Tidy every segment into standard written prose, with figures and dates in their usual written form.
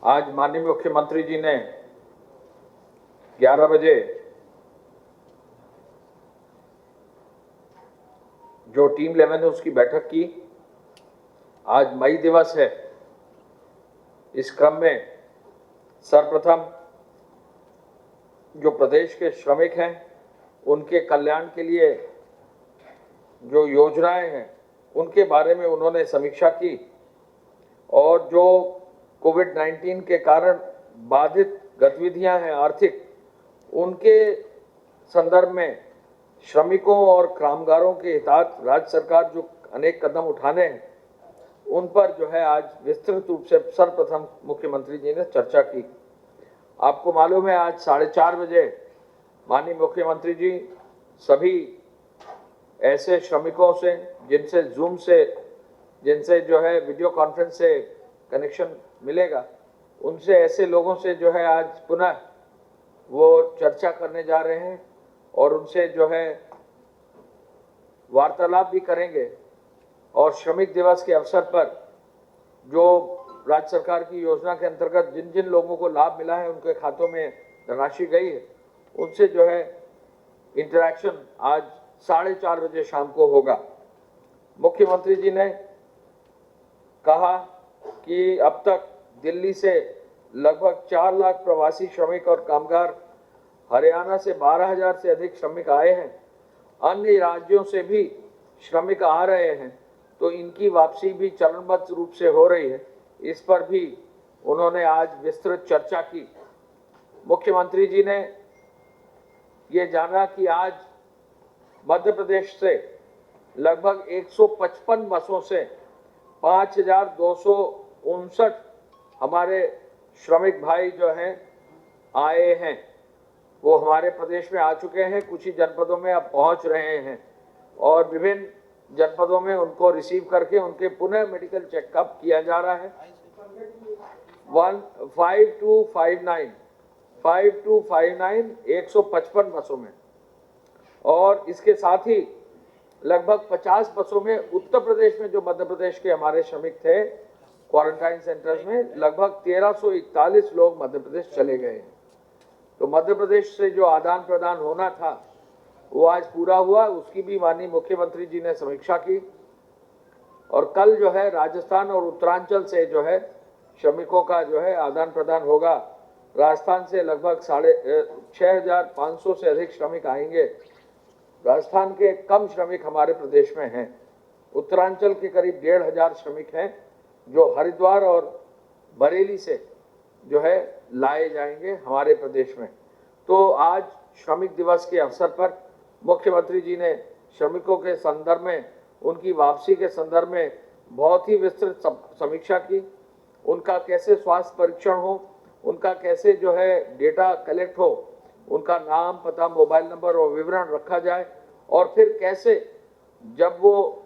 आज माननीय मुख्यमंत्री जी ने 11 बजे जो टीम 11 है उसकी बैठक की। आज मई दिवस है। इस क्रम में सर्वप्रथम जो प्रदेश के श्रमिक हैं उनके कल्याण के लिए जो योजनाएं हैं उनके बारे में उन्होंने समीक्षा की और जो कोविड-19 के कारण बाधित गतिविधियां हैं आर्थिक, उनके संदर्भ में श्रमिकों और कामगारों के हितार्थ राज्य सरकार जो अनेक कदम उठाने हैं उन पर जो है आज विस्तृत रूप से सर्वप्रथम मुख्यमंत्री जी ने चर्चा की। आपको मालूम है आज 4:30 बजे माननीय मुख्यमंत्री जी सभी ऐसे श्रमिकों से जिनसे जो है वीडियो कॉन्फ्रेंस से कनेक्शन मिलेगा, उनसे ऐसे लोगों से जो है आज पुनः वो चर्चा करने जा रहे हैं और उनसे जो है वार्तालाप भी करेंगे और श्रमिक दिवस के अवसर पर जो राज्य सरकार की योजना के अंतर्गत जिन जिन लोगों को लाभ मिला है उनके खातों में धनराशि गई है उनसे जो है इंटरेक्शन आज 4:30 बजे शाम को होगा। मुख्यमंत्री जी ने कहा कि अब तक दिल्ली से लगभग 4 लाख प्रवासी श्रमिक और कामगार, हरियाणा से 12,000 से अधिक श्रमिक आए हैं, अन्य राज्यों से भी श्रमिक आ रहे हैं, तो इनकी वापसी भी चरणबद्ध रूप से हो रही है। इस पर भी उन्होंने आज विस्तृत चर्चा की। मुख्यमंत्री जी ने ये जाना कि आज मध्य प्रदेश से लगभग 155 बसों से 5,259 हमारे श्रमिक भाई जो हैं आए हैं, वो हमारे प्रदेश में आ चुके हैं, कुछ ही जनपदों में अब पहुंच रहे हैं और विभिन्न जनपदों में उनको रिसीव करके उनके पुनः मेडिकल चेकअप किया जा रहा है। 155 बसों में और इसके साथ ही लगभग 50 बसों में उत्तर प्रदेश में जो मध्य प्रदेश के हमारे श्रमिक थे क्वारंटाइन सेंटर्स में, लगभग 1341 लोग मध्य प्रदेश चले गए हैं। तो मध्य प्रदेश से जो आदान प्रदान होना था वो आज पूरा हुआ। उसकी भी माननीय मुख्यमंत्री जी ने समीक्षा की और कल जो है राजस्थान और उत्तरांचल से जो है श्रमिकों का जो है आदान प्रदान होगा। राजस्थान से लगभग 6,500 से अधिक श्रमिक आएंगे। राजस्थान के कम श्रमिक हमारे प्रदेश में हैं। उत्तरांचल के करीब 1,500 श्रमिक हैं जो हरिद्वार और बरेली से जो है लाए जाएंगे हमारे प्रदेश में। तो आज श्रमिक दिवस के अवसर पर मुख्यमंत्री जी ने श्रमिकों के संदर्भ में, उनकी वापसी के संदर्भ में बहुत ही विस्तृत समीक्षा की। उनका कैसे स्वास्थ्य परीक्षण हो, उनका कैसे जो है डेटा कलेक्ट हो, उनका नाम, पता, मोबाइल नंबर और विवरण रखा जाए और फिर कैसे जब वो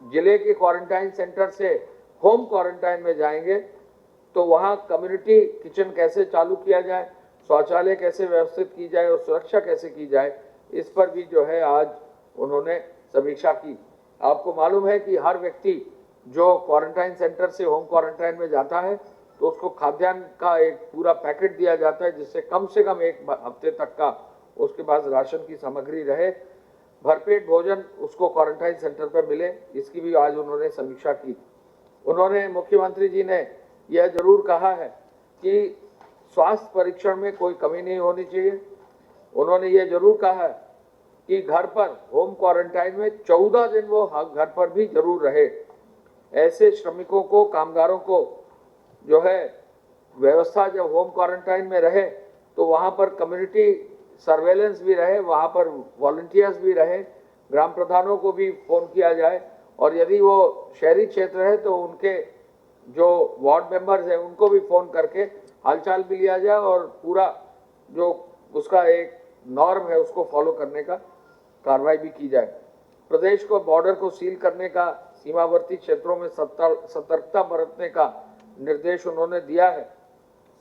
जिले के क्वारंटाइन सेंटर से होम क्वारंटाइन में जाएंगे तो वहाँ कम्युनिटी किचन कैसे चालू किया जाए, शौचालय कैसे व्यवस्थित की जाए और सुरक्षा कैसे की जाए, इस पर भी जो है आज उन्होंने समीक्षा की। आपको मालूम है कि हर व्यक्ति जो क्वारंटाइन सेंटर से होम क्वारंटाइन में जाता है तो उसको खाद्यान्न का एक पूरा पैकेट दिया जाता है जिससे कम से कम 1 हफ्ते तक का उसके पास राशन की सामग्री रहे, भरपेट भोजन उसको क्वारंटाइन सेंटर पर मिले। इसकी भी आज उन्होंने समीक्षा की। उन्होंने, मुख्यमंत्री जी ने यह जरूर कहा है कि स्वास्थ्य परीक्षण में कोई कमी नहीं होनी चाहिए। उन्होंने ये जरूर कहा है कि घर पर होम क्वारंटाइन में 14 दिन वो घर पर भी जरूर रहे। ऐसे श्रमिकों को, कामगारों को जो है व्यवस्था जब होम क्वारंटाइन में रहे तो वहाँ पर कम्युनिटी सर्वेलेंस भी रहे, वहाँ पर वॉलंटियर्स भी रहे, ग्राम प्रधानों को भी फोन किया जाए और यदि वो शहरी क्षेत्र है तो उनके जो वार्ड मेंबर्स हैं उनको भी फोन करके हालचाल भी लिया जाए और पूरा जो उसका एक नॉर्म है उसको फॉलो करने का कार्रवाई भी की जाए। प्रदेश को बॉर्डर को सील करने का, सीमावर्ती क्षेत्रों में सतर्कता बरतने का निर्देश उन्होंने दिया है।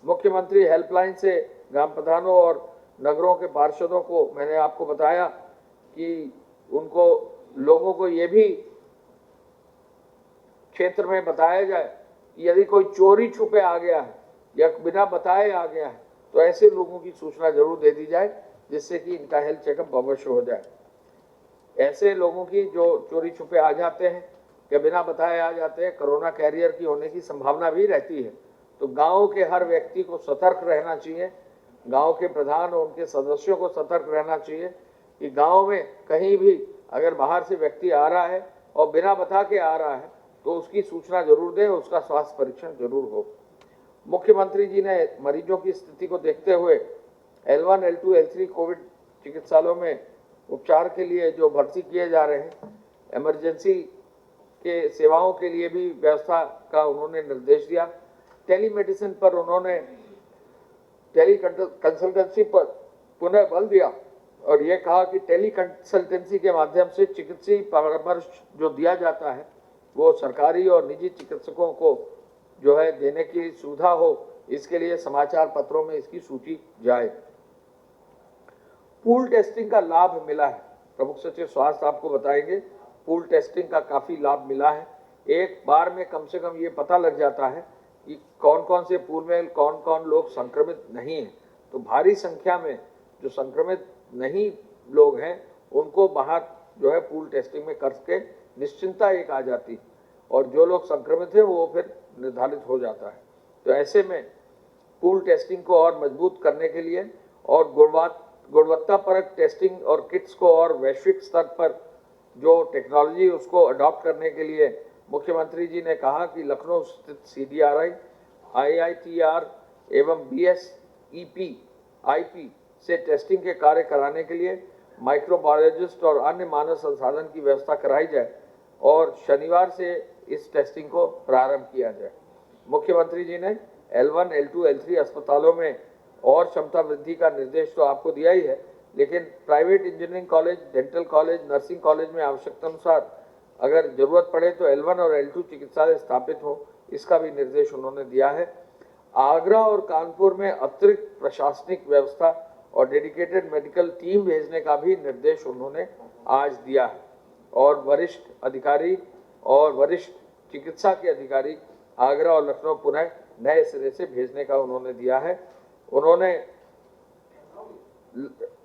मुख्यमंत्री हेल्पलाइन से ग्राम प्रधानों और नगरों के पार्षदों को मैंने आपको बताया कि उनको, लोगों को ये भी क्षेत्र में बताया जाए कि यदि कोई चोरी छुपे आ गया है या बिना बताए आ गया है तो ऐसे लोगों की सूचना जरूर दे दी जाए, जिससे कि इनका हेल्थ चेकअप अवश्य हो जाए। ऐसे लोगों की जो चोरी छुपे आ जाते हैं या बिना बताए आ जाते हैं, कोरोना कैरियर की होने की संभावना भी रहती है। तो गांव के हर व्यक्ति को सतर्क रहना चाहिए, गांव के प्रधान और उनके सदस्यों को सतर्क रहना चाहिए कि गांव में कहीं भी अगर बाहर से व्यक्ति आ रहा है और बिना बता के आ रहा है तो उसकी सूचना जरूर दें, उसका स्वास्थ्य परीक्षण जरूर हो। मुख्यमंत्री जी ने मरीजों की स्थिति को देखते हुए L1, L2, L3 कोविड चिकित्सालयों में उपचार के लिए जो भर्ती किए जा रहे हैं, इमरजेंसी के सेवाओं के लिए भी व्यवस्था का उन्होंने निर्देश दिया। टेलीमेडिसिन पर उन्होंने टेली कंसल्टेंसी पर पुनः बल दिया और ये कहा कि टेली कंसल्टेंसी के माध्यम से चिकित्सीय परामर्श जो दिया जाता है वो सरकारी और निजी चिकित्सकों को जो है देने की सुविधा हो, इसके लिए समाचार पत्रों में इसकी सूची जाए। पूल टेस्टिंग का लाभ मिला है, प्रमुख सचिव स्वास्थ्य आपको बताएंगे। पूल टेस्टिंग का काफी लाभ मिला है। एक बार में कम से कम ये पता लग जाता है कि कौन कौन से पूल में कौन कौन लोग संक्रमित नहीं है। तो भारी संख्या में जो संक्रमित नहीं लोग हैं उनको बाहर जो है पूल टेस्टिंग में करके निश्चिंतता एक आ जाती और जो लोग संक्रमित है वो फिर निर्धारित हो जाता है। तो ऐसे में पूल टेस्टिंग को और मजबूत करने के लिए और गुणवत्तापरक टेस्टिंग और किट्स को और वैश्विक स्तर पर जो टेक्नोलॉजी उसको अडॉप्ट करने के लिए मुख्यमंत्री जी ने कहा कि लखनऊ स्थित CDRI, IITR एवं BSEP IP से टेस्टिंग के कार्य कराने के लिए माइक्रोबायोलॉजिस्ट और अन्य मानव संसाधन की व्यवस्था कराई जाए और शनिवार से इस टेस्टिंग को प्रारंभ किया जाए। मुख्यमंत्री जी ने L1, L2, L3 अस्पतालों में और क्षमता वृद्धि का निर्देश तो आपको दिया ही है, लेकिन private engineering college, dental college, nursing college में आवश्यकता अनुसार अगर जरूरत पड़े तो L1 और L2 चिकित्सालय स्थापित हो, इसका भी निर्देश उन्होंने दिया है। आगरा और कानपुर में अतिरिक्त प्रशासनिक व्यवस्था और डेडिकेटेड मेडिकल टीम भेजने का भी निर्देश उन्होंने आज दिया है और वरिष्ठ अधिकारी और वरिष्ठ चिकित्सा के अधिकारी आगरा और लखनऊ पुनः नए सिरे से भेजने का उन्होंने दिया है। उन्होंने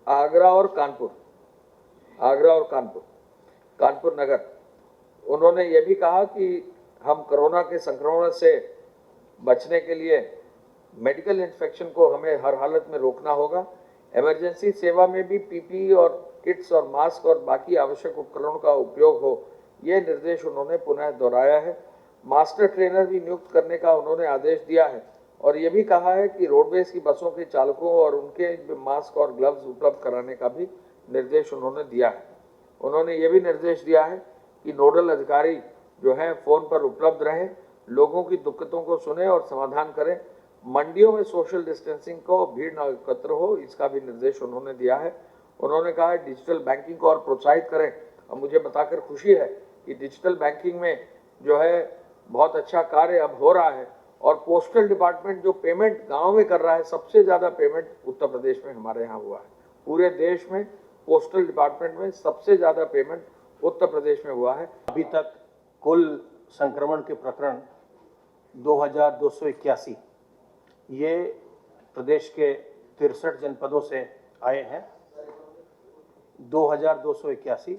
आगरा और कानपुर नगर, उन्होंने ये भी कहा कि हम कोरोना के संक्रमण से बचने के लिए मेडिकल इन्फेक्शन को हमें हर हालत में रोकना होगा। इमरजेंसी सेवा में भी PPE और किट्स और मास्क और बाकी आवश्यक उपकरणों का उपयोग हो, ये निर्देश उन्होंने पुनः दोहराया है। मास्टर ट्रेनर भी नियुक्त करने का उन्होंने आदेश दिया है और ये भी कहा है कि रोडवेज की बसों के चालकों और उनके मास्क और ग्लव्स उपलब्ध कराने का भी निर्देश उन्होंने दिया है। उन्होंने ये भी निर्देश दिया है कि नोडल अधिकारी जो है फोन पर उपलब्ध रहें, लोगों की दिक्कतों को सुने और समाधान करें। मंडियों में सोशल डिस्टेंसिंग को भीड़ न एकत्र हो, इसका भी निर्देश उन्होंने दिया है। उन्होंने कहा है डिजिटल बैंकिंग को और प्रोत्साहित करें और मुझे बताकर खुशी है कि डिजिटल बैंकिंग में जो है बहुत अच्छा कार्य अब हो रहा है और पोस्टल डिपार्टमेंट जो पेमेंट गांव में कर रहा है, सबसे ज़्यादा पेमेंट उत्तर प्रदेश में हमारे यहाँ हुआ है। पूरे देश में पोस्टल डिपार्टमेंट में सबसे ज़्यादा पेमेंट उत्तर प्रदेश में हुआ है। अभी तक कुल संक्रमण के प्रकरण 2281 ये प्रदेश के 63 जनपदों से आए हैं। 2281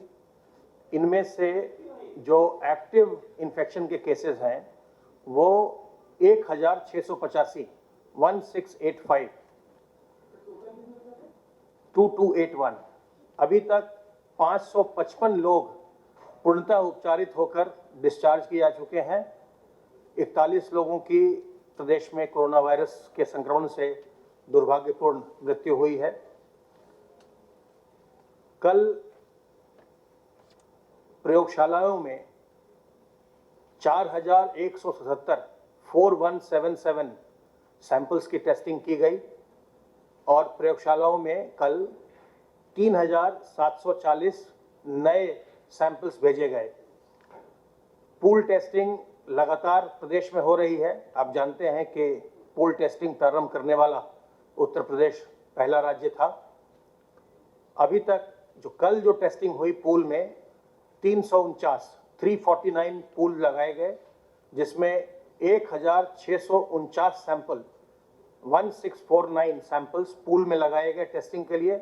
इनमें से जो एक्टिव इन्फेक्शन के केसेस हैं वो 1685 2281। अभी तक 555 लोग पूर्णतः उपचारित होकर डिस्चार्ज किए जा चुके हैं। 41 लोगों की प्रदेश में कोरोना वायरस के संक्रमण से दुर्भाग्यपूर्ण मृत्यु हुई है। कल प्रयोगशालाओं में 4177 सैंपल्स की टेस्टिंग की गई और प्रयोगशालाओं में कल 3740 नए सैंपल्स भेजे गए। पूल टेस्टिंग लगातार प्रदेश में हो रही है। आप जानते हैं कि पूल टेस्टिंग प्रारंभ करने वाला उत्तर प्रदेश पहला राज्य था। अभी तक कल जो टेस्टिंग हुई पूल में 349 पूल लगाए गए, जिसमें 1649 सैंपल 1649 सैंपल्स पूल में लगाए गए टेस्टिंग के लिए।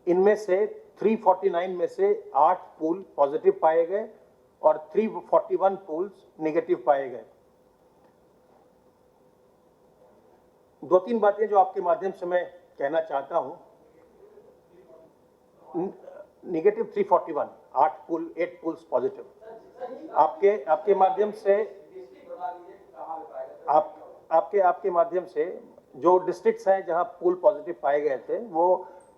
इनमें से 349 में से 8 पूल पॉजिटिव पाए गए और 341 पूल्स नेगेटिव पाए गए। दो तीन बातें जो आपके माध्यम से मैं कहना चाहता हूं। Negative 341, 8 pool, 8 pools positive. आपके माध्यम से आपके माध्यम से जो डिस्ट्रिक्ट्स हैं जहां पूल पॉजिटिव पाए गए थे वो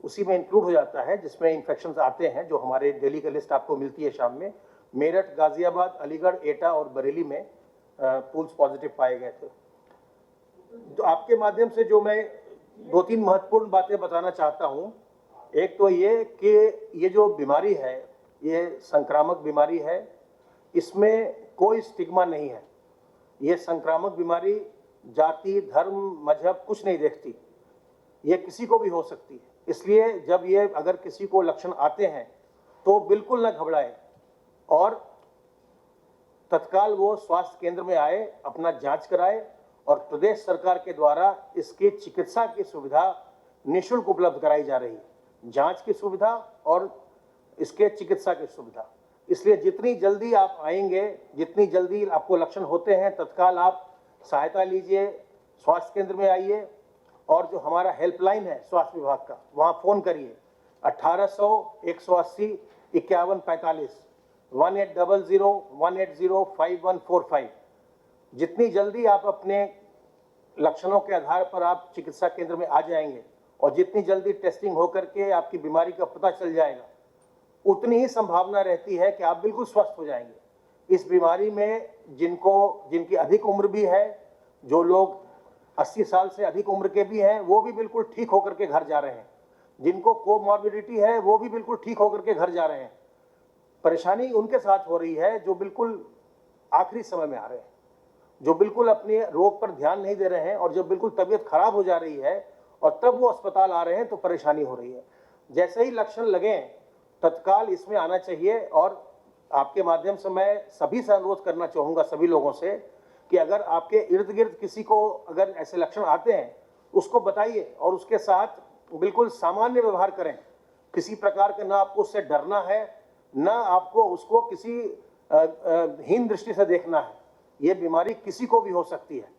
उसी में इंक्लूड हो जाता है जिसमें इन्फेक्शंस आते हैं, जो हमारे दिल्ली की लिस्ट आपको मिलती है शाम में। मेरठ, गाजियाबाद, अलीगढ़, एटा और बरेली में पूल्स पॉजिटिव पाए गए थे। तो आपके माध्यम से जो मैं दो तीन महत्वपूर्ण बातें बताना चाहता हूं। एक तो ये कि ये जो बीमारी है ये संक्रामक बीमारी है, इसमें कोई स्टिग्मा नहीं है। ये संक्रामक बीमारी जाति, धर्म, मजहब कुछ नहीं देखती, ये किसी को भी हो सकती है। इसलिए जब ये अगर किसी को लक्षण आते हैं तो बिल्कुल न घबराए और तत्काल वो स्वास्थ्य केंद्र में आए, अपना जांच कराए और प्रदेश सरकार के द्वारा इसकी चिकित्सा की सुविधा निःशुल्क उपलब्ध कराई जा रही है, जांच की सुविधा और इसके चिकित्सा की सुविधा। इसलिए जितनी जल्दी आप आएंगे, जितनी जल्दी आपको लक्षण होते हैं, तत्काल आप सहायता लीजिए, स्वास्थ्य केंद्र में आइए और जो हमारा हेल्पलाइन है स्वास्थ्य विभाग का, वहाँ फ़ोन करिए 1800 180 5145 1800 180 5145। जितनी जल्दी आप अपने लक्षणों के आधार पर आप चिकित्सा केंद्र में आ जाएंगे और जितनी जल्दी टेस्टिंग होकर के आपकी बीमारी का पता चल जाएगा, उतनी ही संभावना रहती है कि आप बिल्कुल स्वस्थ हो जाएंगे। इस बीमारी में जिनकी अधिक उम्र भी है, जो लोग 80 साल से अधिक उम्र के भी हैं, वो भी बिल्कुल ठीक होकर के घर जा रहे हैं। जिनको कोमॉर्बिडिटी है वो भी बिल्कुल ठीक होकर के घर जा रहे हैं। परेशानी उनके साथ हो रही है जो बिल्कुल आखिरी समय में आ रहे हैं, जो बिल्कुल अपने रोग पर ध्यान नहीं दे रहे हैं और जब बिल्कुल तबीयत खराब हो जा रही है और तब वो अस्पताल आ रहे हैं तो परेशानी हो रही है। जैसे ही लक्षण लगें तत्काल इसमें आना चाहिए। और आपके माध्यम से मैं सभी से अनुरोध करना चाहूँगा, सभी लोगों से, कि अगर आपके इर्द गिर्द किसी को अगर ऐसे लक्षण आते हैं उसको बताइए और उसके साथ बिल्कुल सामान्य व्यवहार करें। किसी प्रकार का ना आपको उससे डरना है, ना आपको उसको किसी हीन दृष्टि से देखना है। ये बीमारी किसी को भी हो सकती है।